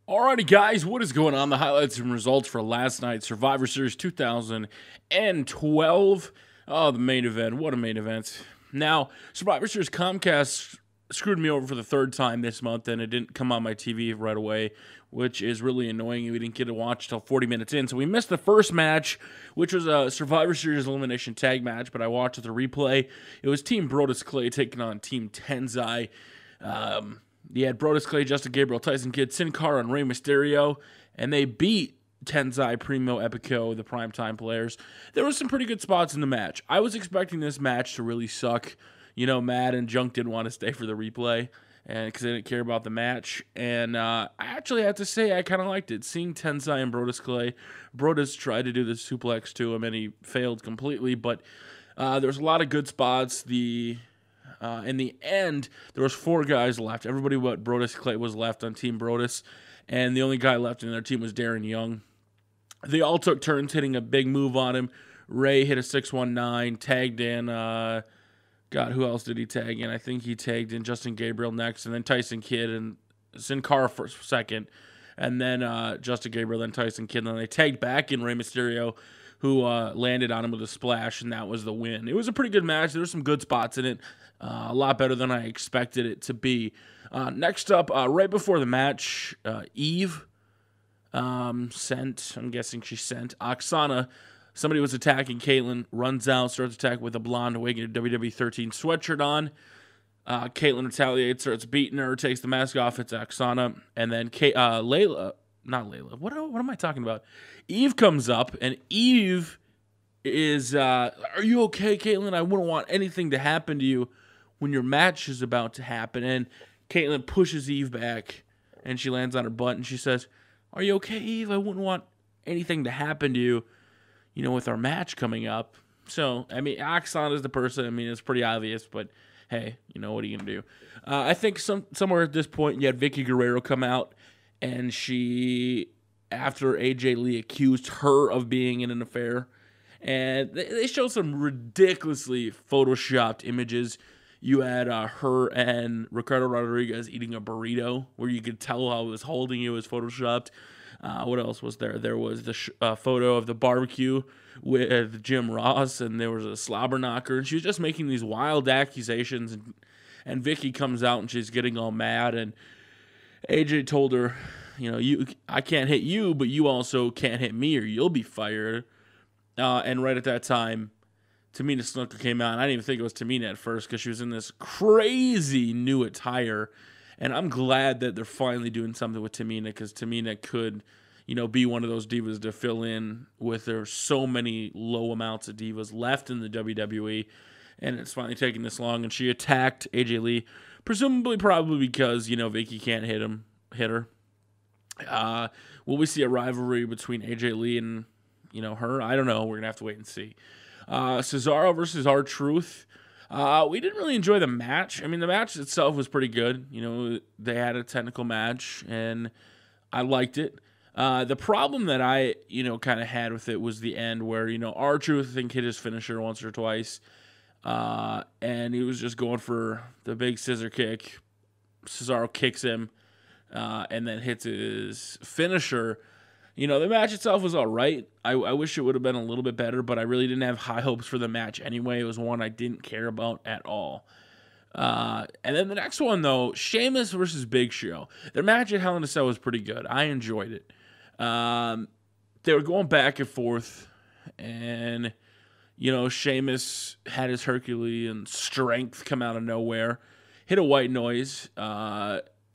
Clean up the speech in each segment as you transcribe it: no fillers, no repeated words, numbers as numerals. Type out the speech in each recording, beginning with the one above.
Alrighty, guys, what is going on? The highlights and results for last night's Survivor Series 2012. Oh, the main event. What a main event. Now, Survivor Series Comcast screwed me over for the third time this month, and it didn't come on my TV right away, which is really annoying. We didn't get to watch till 40 minutes in, so we missed the first match, which was a Survivor Series elimination tag match, but I watched the replay. It was Team Brodus Clay taking on Team Tenzai. You had Brodus Clay, Justin Gabriel, Tyson Kidd, Sin Cara, and Rey Mysterio, and they beat Tenzai, Primo, Epico, the primetime players. There were some pretty good spots in the match. I was expecting this match to really suck. You know, Matt and Junk didn't want to stay for the replay because they didn't care about the match. And I actually have to say I kind of liked it. Seeing Tenzai and Brodus Clay. Brodus tried to do the suplex to him, and he failed completely. But there was a lot of good spots. In the end, there was 4 guys left. Everybody but Brodus Clay was left on Team Brodus, and the only guy left in their team was Darren Young. They all took turns hitting a big move on him. Ray hit a 619, tagged in, who else did he tag in? I think he tagged in Justin Gabriel next, and then Tyson Kidd and Sin Cara for second, and then Justin Gabriel, then Tyson Kidd, and then they tagged back in Rey Mysterio, who landed on him with a splash, and that was the win. It was a pretty good match. There were some good spots in it. A lot better than I expected it to be. Next up, right before the match, Eve sent, I'm guessing she sent, Oksana. Somebody was attacking Caitlyn, runs out, starts attack with a blonde wig and a WWE 13 sweatshirt on. Caitlyn retaliates, starts beating her, takes the mask off. It's Oksana. And then what am I talking about? Eve comes up, and Eve is, are you okay, Caitlyn? I wouldn't want anything to happen to you when your match is about to happen. And Caitlyn pushes Eve back, and she lands on her butt, and she says, are you okay, Eve? I wouldn't want anything to happen to you, with our match coming up. So, I mean, Oksana is the person. I mean, it's pretty obvious, but hey, what are you going to do? I think somewhere at this point, you had Vicky Guerrero come out, and she, after AJ Lee accused her of being in an affair, and they showed some ridiculously photoshopped images. You had her and Ricardo Rodriguez eating a burrito, where you could tell how it was holding it was photoshopped. What else was there? There was the photo of the barbecue with Jim Ross, and there was a slobber knocker. And she was just making these wild accusations, and Vicky comes out, and she's getting all mad, and AJ told her, I can't hit you, but you also can't hit me, or you'll be fired. And right at that time, Tamina Snuka came out, and I didn't even think it was Tamina at first because she was in this crazy new attire. And I'm glad that they're finally doing something with Tamina, because Tamina could, be one of those divas to fill in with. There's so many low amounts of divas left in the WWE, and it's finally taking this long. And she attacked AJ Lee, presumably probably because, Vicky can't hit her. Will we see a rivalry between AJ Lee and, her? I don't know. We're going to have to wait and see. Cesaro versus R-Truth. We didn't really enjoy the match. I mean, the match itself was pretty good. They had a technical match, and I liked it. The problem that I, kind of had with it was the end where, R-Truth, I think, hit his finisher once or twice. And he was just going for the big scissor kick. Cesaro kicks him, and then hits his finisher. The match itself was all right. I wish it would have been a little bit better, but I really didn't have high hopes for the match anyway. It was one I didn't care about at all. And then the next one, though, Sheamus versus Big Show. Their match at Hell in a Cell was pretty good. I enjoyed it. They were going back and forth, and, Sheamus had his Herculean strength come out of nowhere, hit a white noise,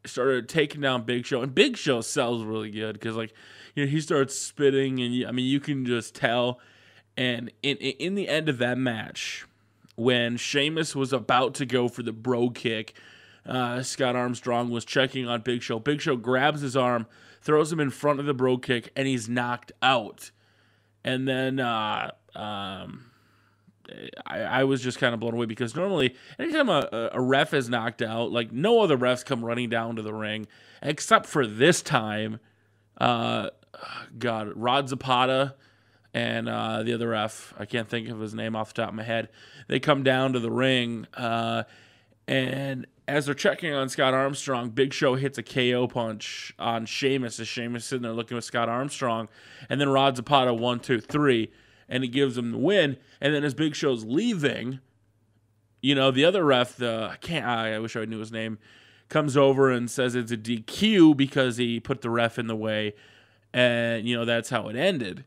started taking down Big Show, and Big Show sells really good because, he starts spitting, and you can just tell. And in the end of that match, when Sheamus was about to go for the bro kick, Scott Armstrong was checking on Big Show. Big Show grabs his arm, throws him in front of the bro kick, and he's knocked out. And then I was just kind of blown away, because normally anytime a ref is knocked out, no other refs come running down to the ring, except for this time. Rod Zapata and the other ref, I can't think of his name off the top of my head. They come down to the ring, and As they're checking on Scott Armstrong, Big Show hits a KO punch on Sheamus as Sheamus is sitting there looking at Scott Armstrong. And then Rod Zapata 1, 2, 3, and he gives him the win. And then as Big Show's leaving, the other ref, I wish I knew his name, comes over and says it's a DQ because he put the ref in the way. And, that's how it ended.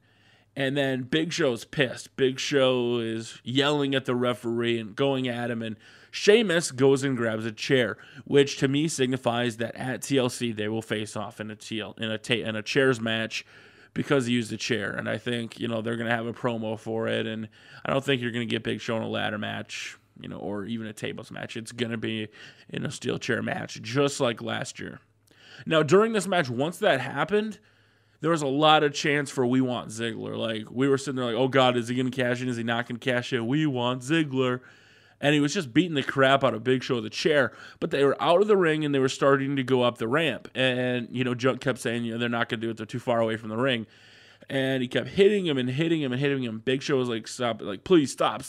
And then Big Show's pissed. Big Show is yelling at the referee and going at him. And Sheamus goes and grabs a chair, which to me signifies that at TLC they will face off in a chairs match because he used a chair. And I think, they're going to have a promo for it. And I don't think you're going to get Big Show in a ladder match, or even a tables match. It's going to be in a steel chair match, just like last year. Now, during this match, once that happened, there was a lot of chance for "We want Ziggler." Like, we were sitting there like, oh God, is he going to cash in? Is he not going to cash in? We want Ziggler. And he was just beating the crap out of Big Show with the chair. But they were out of the ring and they were starting to go up the ramp. And, Junk kept saying, they're not going to do it. They're too far away from the ring. And he kept hitting him and hitting him and hitting him. Big Show was like, stop, like, please stop.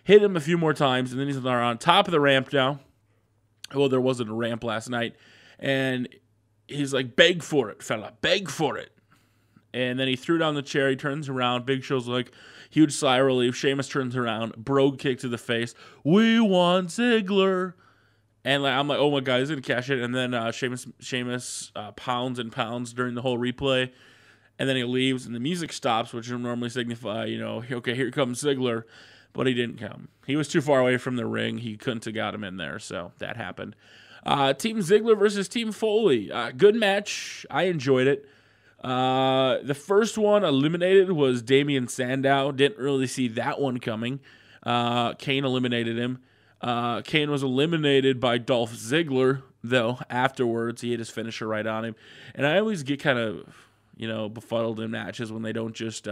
Hit him a few more times. And then he's on top of the ramp now. Well, there wasn't a ramp last night. And he's like, beg for it, fella. Beg for it. And then he threw down the chair. He turns around. Big Show's like, huge sigh of relief. Sheamus turns around. Brogue kick to the face. We want Ziggler. And I'm like, oh my God, he's going to cash it. And then Sheamus pounds and pounds during the whole replay. And then he leaves. And the music stops, which would normally signify, okay, here comes Ziggler. But he didn't come. He was too far away from the ring. He couldn't have got him in there. So that happened. Team Ziggler versus Team Foley. Good match. I enjoyed it. The first one eliminated was Damian Sandow. Didn't really see that one coming. Kane eliminated him. Kane was eliminated by Dolph Ziggler, though, afterwards. He hit his finisher right on him. And I always get kind of, befuddled in matches when they don't just,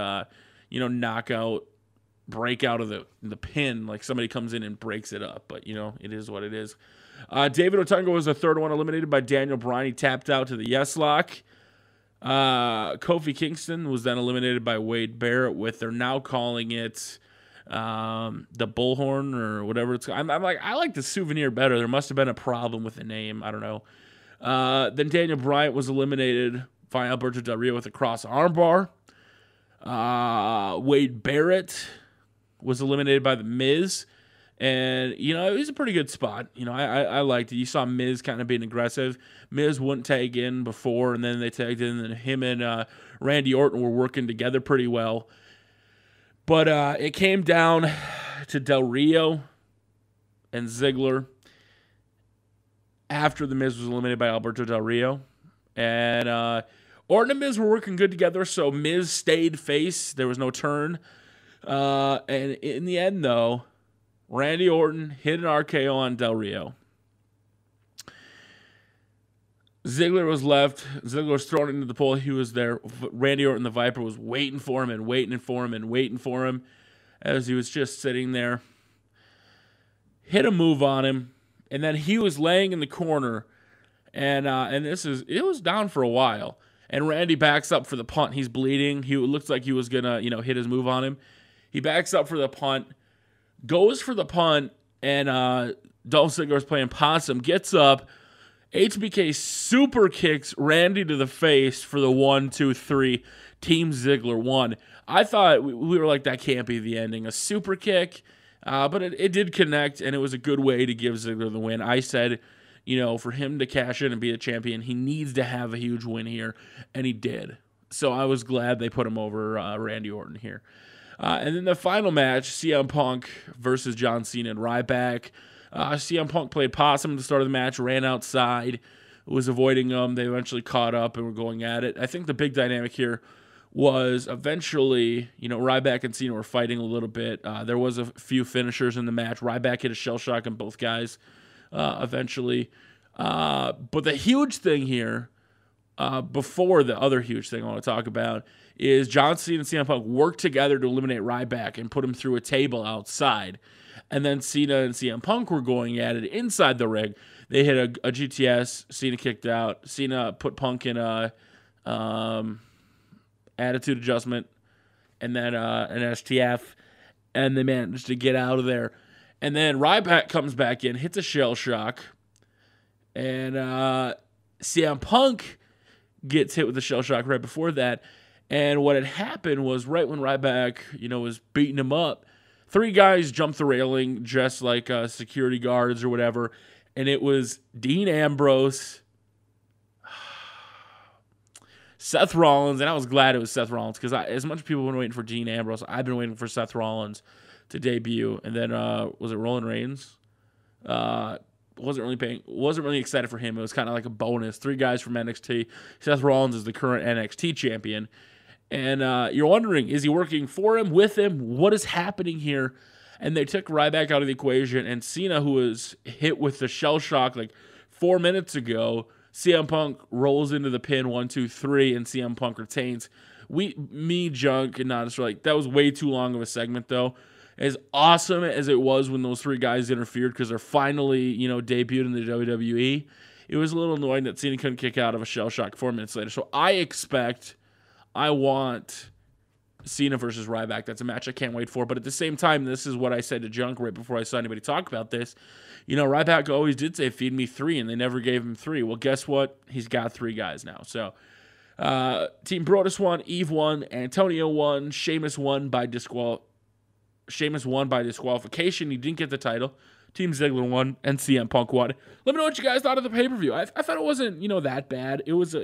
break out of the pin, like somebody comes in and breaks it up. But, it is what it is. David Otunga was the third one eliminated by Daniel Bryan. He tapped out to the yes lock. Kofi Kingston was then eliminated by Wade Barrett they're now calling it the Bullhorn or whatever it's called. I'm like, I like the souvenir better. There must have been a problem with the name. I don't know. Then Daniel Bryan was eliminated by Alberto Del Rio with a cross armbar. Wade Barrett was eliminated by The Miz. And, it was a pretty good spot. I liked it. You saw Miz kind of being aggressive. Miz wouldn't tag in before, and then they tagged in, and him and Randy Orton were working together pretty well. But it came down to Del Rio and Ziggler after The Miz was eliminated by Alberto Del Rio. And Orton and Miz were working good together, so Miz stayed face. There was no turn. And in the end, though, Randy Orton hit an RKO on Del Rio. Ziggler was left. Ziggler was thrown into the pole. He was there. Randy Orton, the Viper, was waiting for him and waiting for him and waiting for him as he was just sitting there. Hit a move on him, and then he was laying in the corner, and it was down for a while. And Randy backs up for the punt. He's bleeding. It looks like he was gonna, hit his move on him. He backs up for the punt. Goes for the punt, and Dolph Ziggler is playing possum. Gets up. HBK super kicks Randy to the face for the 1, 2, 3. Team Ziggler won. I thought we were like, that can't be the ending. A super kick, but it did connect, and it was a good way to give Ziggler the win. I said, for him to cash in and be a champion, he needs to have a huge win here, and he did. So I was glad they put him over Randy Orton here. And then the final match, CM Punk versus John Cena and Ryback. CM Punk played possum at the start of the match, ran outside, was avoiding them. They eventually caught up and were going at it. I think the big dynamic here was eventually, Ryback and Cena were fighting a little bit. There was a few finishers in the match. Ryback hit a shell shock on both guys eventually. But the huge thing here, before the other huge thing I want to talk about, is John Cena and CM Punk worked together to eliminate Ryback and put him through a table outside. And then Cena and CM Punk were going at it inside the ring. They hit a GTS. Cena kicked out. Cena put Punk in a attitude adjustment and then an STF. And they managed to get out of there. And then Ryback comes back in, hits a shell shock. And CM Punk gets hit with a shell shock right before that. And what had happened was right when Ryback, was beating him up, 3 guys jumped the railing just like security guards or whatever. And it was Dean Ambrose, Seth Rollins, and I was glad it was Seth Rollins because as much as people have been waiting for Dean Ambrose, I've been waiting for Seth Rollins to debut. And then was it Roman Reigns? Wasn't really excited for him. It was kind of like a bonus. 3 guys from NXT. Seth Rollins is the current NXT champion. And you're wondering, is he working for him, with him? What is happening here? And they took Ryback out of the equation. And Cena, who was hit with the shell shock like 4 minutes ago, CM Punk rolls into the pin 1, 2, 3, and CM Punk retains. Junk, and not just like that was way too long of a segment though. As awesome as it was when those 3 guys interfered because they're finally, debuted in the WWE, it was a little annoying that Cena couldn't kick out of a shell shock 4 minutes later. So I want Cena versus Ryback. That's a match I can't wait for. But at the same time, this is what I said to Junk right before I saw anybody talk about this. Ryback always did say, feed me 3, and they never gave him 3. Well, guess what? He's got 3 guys now. So Team Brodus won, Eve won, Antonio won, Sheamus won by disqualification. He didn't get the title. Team Ziggler won, and CM Punk won. Let me know what you guys thought of the pay-per-view. I thought it wasn't, that bad. It was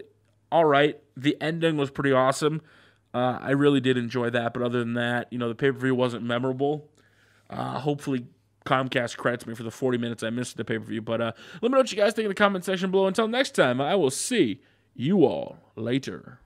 all right. The ending was pretty awesome. I really did enjoy that, but other than that, the pay-per-view wasn't memorable. Hopefully Comcast credits me for the 40 minutes I missed the pay-per-view. But let me know what you guys think in the comment section below. Until next time, I will see you all later.